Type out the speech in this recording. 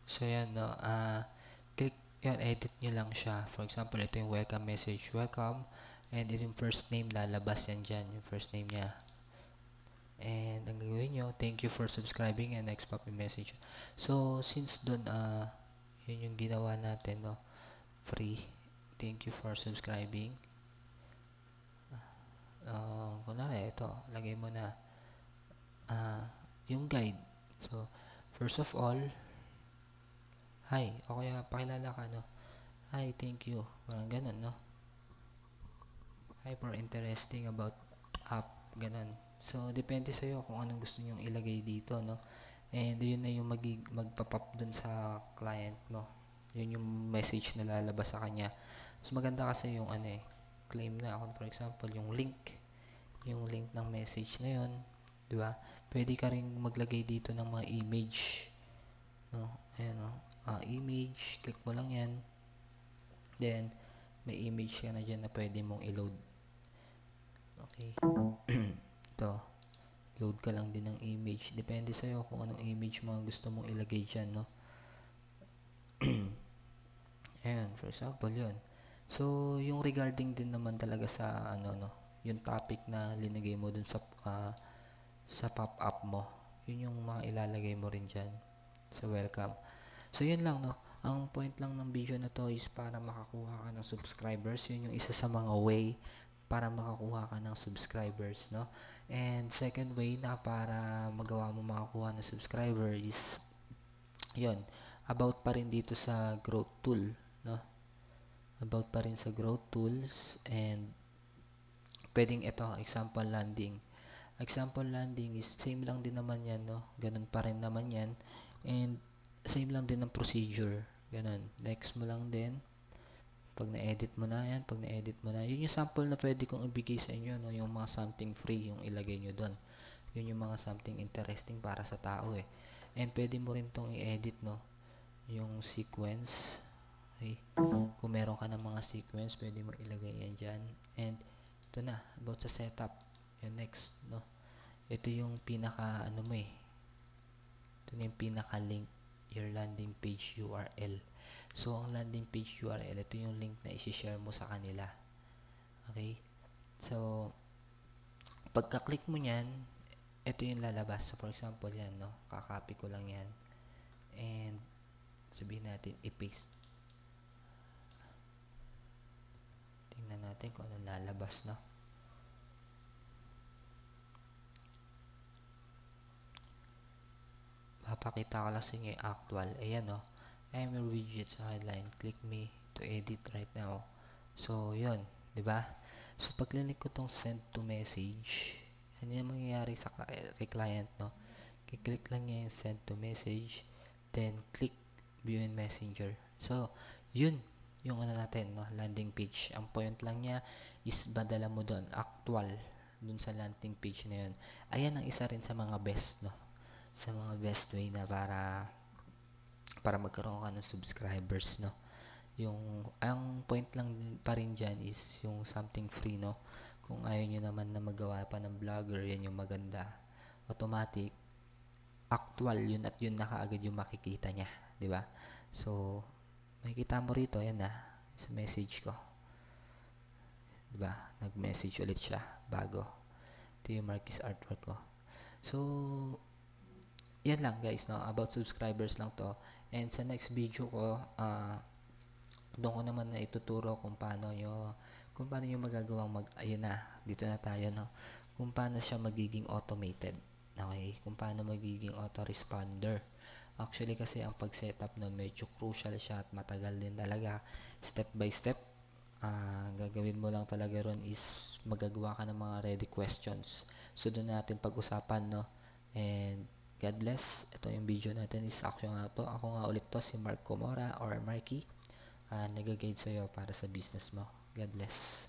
So yan, no, click yan, edit nyo lang siya. For example, ito yung welcome message, welcome, and ito yung first name, lalabas yan dyan, yung first name niya. And ang gagawin nyo, thank you for subscribing and next pop message. So, since dun, yun yung ginawa natin, no, free, thank you for subscribing. Kunwari, ito, lagay mo na, yung guide. So, first of all, hi, o kaya pakilala ka, no, hi, thank you, parang ganun, no, hi for interesting about app, ganun. So, depende sa'yo kung anong gusto nyong ilagay dito, no. And yun na yung magpapop dun sa client mo. Yun yung message na lalabas sa kanya. Mas maganda kasi yung claim na. Kung for example, yung link ng message na yun, di ba? Pwede ka ring maglagay dito ng mga image, no? Ayan, no? Image, click mo lang yan. Then, may image ka na dyan na pwede mong i-load. Okay. Ito. Load ka lang din ng image. Depende sa'yo kung anong image mo gusto mong ilagay dyan, no? Ayan, for example, yun. So, yung regarding din naman talaga sa, no, yung topic na linagay mo dun sa pop-up mo. Yun yung mga ilalagay mo rin dyan. So, welcome. So, yun lang, no? Ang point lang ng video na to is para makakuha ka ng subscribers. Yun yung isa sa mga way para makakuha ka ng subscribers, no? And second way na para magawa mo makakuha ng subscriber is yun, about pa rin dito sa growth tool, no? About pa rin sa growth tools and pwedeng ito, example landing. Example landing is same lang din naman yan, no? Ganun pa rin naman yan. And same lang din ang procedure. Ganun. Next mo lang din. Pag na-edit mo na yan, yun yung sample na pwede kong ibigay sa inyo, no? Yung mga something free, yung ilagay nyo doon. Yun yung mga something interesting para sa tao, eh. And pwede mo rin tong i-edit, no? Yung sequence. Okay? Kung meron ka ng mga sequence, pwede mo ilagay yan dyan. And ito na, about sa setup. Yung next, no? Ito yung pinaka, mo eh. Ito na yung pinaka link, your landing page URL. So, ang landing page URL, ito yung link na isi-share mo sa kanila. Okay? So, pagka-click mo nyan, ito yung lalabas. So, for example, yan, no? Kakopy ko lang yan. And, sabihin natin, i-paste. Tingnan natin kung anong lalabas, no? Papakita ko lang sa inyo yung actual. Ayan, no? I'm your widget sa headline. Click me to edit right now. So, yun. Diba? So, pag clinic ko tong send to message, ano yung mangyayari sa kay client, no? Kiklik lang niya yung send to message, then click view in messenger. So, yun yung natin, no? Landing page. Ang point lang niya is badala mo doon, actual, dun sa landing page na yun. Ayan ang isa rin sa mga best, no? Sa mga best way na para magkaroon ka ng subscribers, no? Ang point lang pa rin dyan is yung something free, no? Kung ayaw nyo naman na magawa pa ng vlogger, yan yung maganda. Automatic, actual yun at yun na kaagad yung makikita niya, di ba? So, makikita mo rito, yan na, sa message ko. Di ba? Nag-message ulit siya, bago. Ito yung Marquis artwork ko. So, yan lang guys, no? About subscribers lang to. And sa next video ko, doon ko naman na ituturo kung paano nyo magagawang ayun na, dito na tayo, no? Kung paano siya magiging automated. Okay? Kung paano magiging autoresponder. Actually kasi ang pag-setup nun medyo crucial siya at matagal din talaga. Step by step, gagawin mo lang talaga ron is magagawa ka ng mga ready questions. So doon natin pag-usapan, no? And God bless. Ito yung video natin is action nga to. Ako nga ulit to, si Mark Comora or Marky. Nag-guide sa'yo para sa business mo. God bless.